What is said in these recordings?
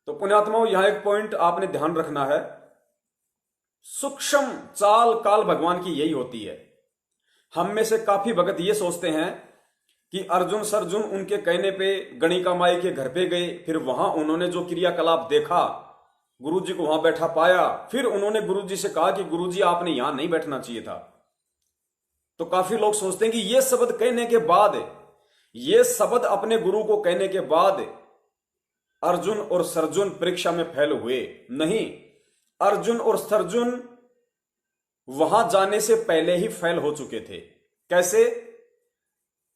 तो पुण्यात्माओं, यहां एक पॉइंट आपने ध्यान रखना है। सूक्ष्म चाल काल भगवान की यही होती है। हम में से काफी भगत ये सोचते हैं कि अर्जुन सर्जुन उनके कहने पे गणिका माई के घर पे गए, फिर वहां उन्होंने जो क्रियाकलाप देखा, गुरु जी को वहां बैठा पाया, फिर उन्होंने गुरु जी से कहा कि गुरु जी आपने यहां नहीं बैठना चाहिए था। तो काफी लोग सोचते हैं कि ये शब्द कहने के बाद, ये शब्द अपने गुरु को कहने के बाद अर्जुन और सर्जुन परीक्षा में फेल हुए। नहीं, अर्जुन और सर्जुन वहां जाने से पहले ही फेल हो चुके थे। कैसे?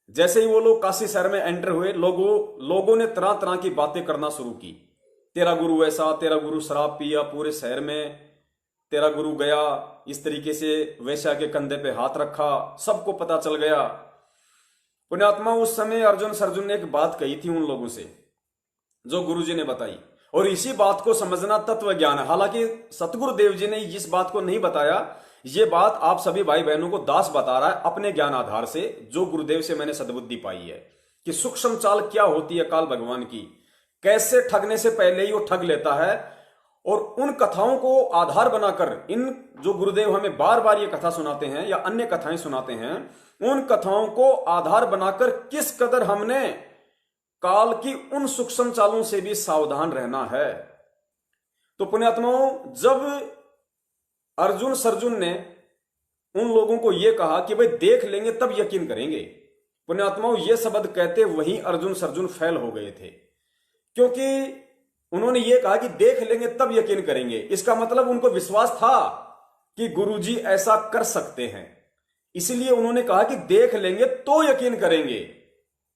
जैसे ही वो लोग काशी शहर में एंटर हुए, लोगों ने तरह तरह की बातें करना शुरू की। तेरा गुरु ऐसा, तेरा गुरु शराब पिया पूरे शहर में, तेरा गुरु गया इस तरीके से वैश्या के कंधे पे हाथ रखा, सबको पता चल गया। पुण्यात्मा, उस समय अर्जुन सर्जुन ने एक बात कही थी उन लोगों से जो गुरुजी ने बताई, और इसी बात को समझना तत्व ज्ञान है। हालांकि सतगुरुदेव जी ने इस बात को नहीं बताया, ये बात आप सभी भाई बहनों को दास बता रहा है अपने ज्ञान आधार से, जो गुरुदेव से मैंने सद्बुद्धि पाई है कि सूक्ष्म चाल क्या होती है काल भगवान की, कैसे ठगने से पहले ही वो ठग लेता है। और उन कथाओं को आधार बनाकर, इन जो गुरुदेव हमें बार बार ये कथा सुनाते हैं या अन्य कथाएं सुनाते हैं, उन कथाओं को आधार बनाकर किस कदर हमने काल की उन सूक्ष्म चालों से भी सावधान रहना है। तो पुण्यात्माओं, जब अर्जुन सर्जुन ने उन लोगों को यह कहा कि भाई देख लेंगे तब यकीन करेंगे, पुण्यात्माओं ये शब्द कहते वहीं अर्जुन सर्जुन फेल हो गए थे। क्योंकि उन्होंने ये कहा कि देख लेंगे तब यकीन करेंगे, इसका मतलब उनको विश्वास था कि गुरुजी ऐसा कर सकते हैं, इसलिए उन्होंने कहा कि देख लेंगे तो यकीन करेंगे।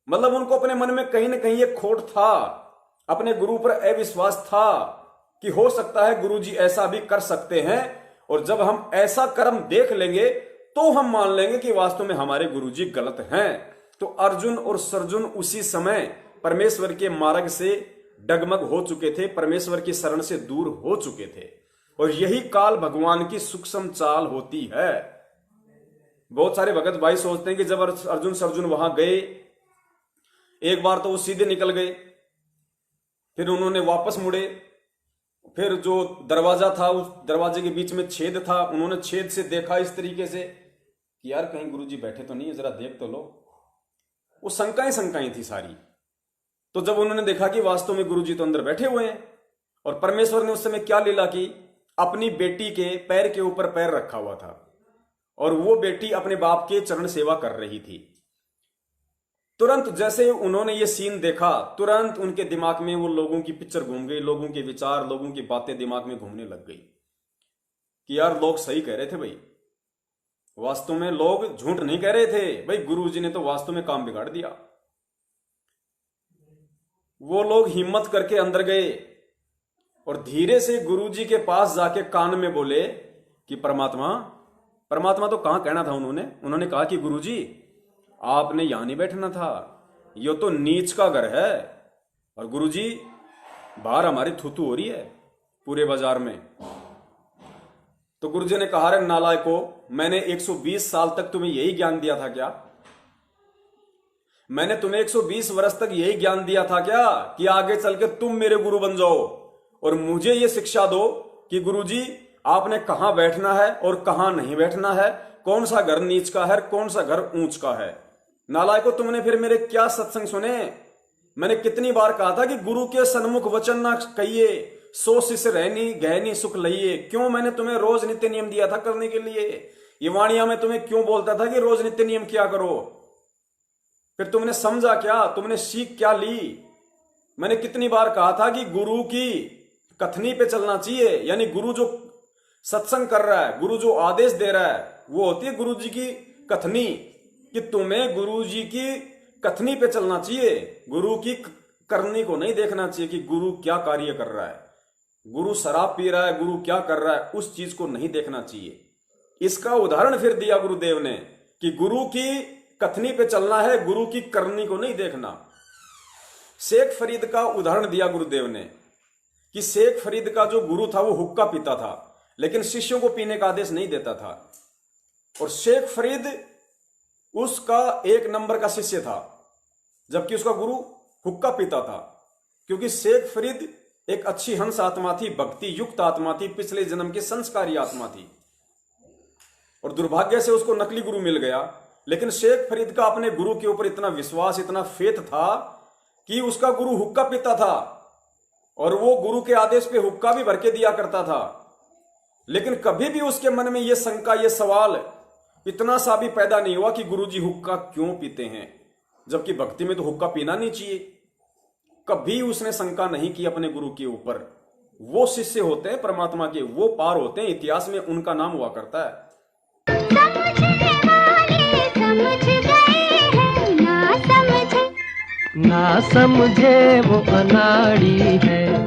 मतलब उनको अपने मन में कहीं ना कहीं ये खोट था, अपने गुरु पर अविश्वास था कि हो सकता है गुरुजी ऐसा भी कर सकते हैं, और जब हम ऐसा कर्म देख लेंगे तो हम मान लेंगे कि वास्तव में हमारे गुरुजी गलत हैं। तो अर्जुन और सर्जुन उसी समय परमेश्वर के मार्ग से डगमग हो चुके थे, परमेश्वर की शरण से दूर हो चुके थे, और यही काल भगवान की सूक्ष्म चाल होती है। बहुत सारे भगत भाई सोचते हैं कि जब अर्जुन सर्जुन वहां गए, एक बार तो वो सीधे निकल गए, फिर उन्होंने वापस मुड़े, फिर जो दरवाजा था उस दरवाजे के बीच में छेद था, उन्होंने छेद से देखा इस तरीके से कि यार कहीं गुरुजी बैठे तो नहीं है, जरा देख तो लो। वो शंकाएं थी सारी। तो जब उन्होंने देखा कि वास्तव में गुरुजी तो अंदर बैठे हुए हैं, और परमेश्वर ने उस समय क्या लीला की, अपनी बेटी के पैर के ऊपर पैर रखा हुआ था, और वो बेटी अपने बाप के चरण सेवा कर रही थी। तुरंत जैसे उन्होंने ये सीन देखा, तुरंत उनके दिमाग में वो लोगों की पिक्चर घूम गई, लोगों के विचार, लोगों की बातें दिमाग में घूमने लग गई कि यार लोग सही कह रहे थे भाई, वास्तव में लोग झूठ नहीं कह रहे थे भाई, गुरुजी ने तो वास्तव में काम बिगाड़ दिया। वो लोग हिम्मत करके अंदर गए और धीरे से गुरुजी के पास जाके कान में बोले कि परमात्मा तो कहां कहना था उन्होंने कहा कि गुरुजी आपने यहां नहीं बैठना था, यो तो नीच का घर है, और गुरुजी बाहर हमारी थूथू हो रही है पूरे बाजार में। तो गुरुजी ने कहा, रे नालायको, मैंने 120 साल तक तुम्हें यही ज्ञान दिया था क्या? मैंने तुम्हें 120 वर्ष तक यही ज्ञान दिया था क्या कि आगे चल के तुम मेरे गुरु बन जाओ और मुझे ये शिक्षा दो कि गुरुजी आपने कहां बैठना है और कहां नहीं बैठना है, कौन सा घर नीच का है, कौन सा घर ऊंच का है। नालायको, तुमने फिर मेरे क्या सत्संग सुने? मैंने कितनी बार कहा था कि गुरु के सन्मुख वचन ना कहिए, सो शिष्य रहनी गहनी सुख लइए। क्यों मैंने तुम्हें रोज नित्य नियम दिया था करने के लिए? ये वाणिया में तुम्हें क्यों बोलता था कि रोज नित्य नियम किया करो? फिर तुमने समझा क्या? तुमने सीख क्या ली? मैंने कितनी बार कहा था कि गुरु की कथनी पे चलना चाहिए, यानी गुरु जो सत्संग कर रहा है, गुरु जो आदेश दे रहा है, वो होती है गुरु जी की कथनी, कि तुम्हें गुरु जी की कथनी पे चलना चाहिए, गुरु की करनी को नहीं देखना चाहिए कि गुरु क्या कार्य कर रहा है, गुरु शराब पी रहा है, गुरु क्या कर रहा है, उस चीज को नहीं देखना चाहिए। इसका उदाहरण फिर दिया गुरुदेव ने कि गुरु की कथनी पे चलना है, गुरु की करनी को नहीं देखना। शेख फरीद का उदाहरण दिया गुरुदेव ने कि शेख फरीद का जो गुरु था वो हुक्का पीता था, लेकिन शिष्यों को पीने का आदेश नहीं देता था, और शेख फरीद उसका 1 नंबर का शिष्य था, जबकि उसका गुरु हुक्का पीता था। क्योंकि शेख फरीद एक अच्छी हंस आत्मा थी, भक्ति युक्त आत्मा थी, पिछले जन्म की संस्कारी आत्मा थी, और दुर्भाग्य से उसको नकली गुरु मिल गया। लेकिन शेख फरीद का अपने गुरु के ऊपर इतना विश्वास, इतना फेथ था कि उसका गुरु हुक्का पीता था और वो गुरु के आदेश पे हुक्का भी भर के दिया करता था। लेकिन कभी भी उसके मन में ये शंका, ये सवाल इतना सा भी पैदा नहीं हुआ कि गुरुजी हुक्का क्यों पीते हैं, जबकि भक्ति में तो हुक्का पीना नहीं चाहिए। कभी उसने शंका नहीं की अपने गुरु के ऊपर। वो शिष्य होते हैं परमात्मा के, वो पार होते हैं, इतिहास में उनका नाम हुआ करता है। समझने वाले समझ गए हैं, ना समझे वो अनाड़ी है।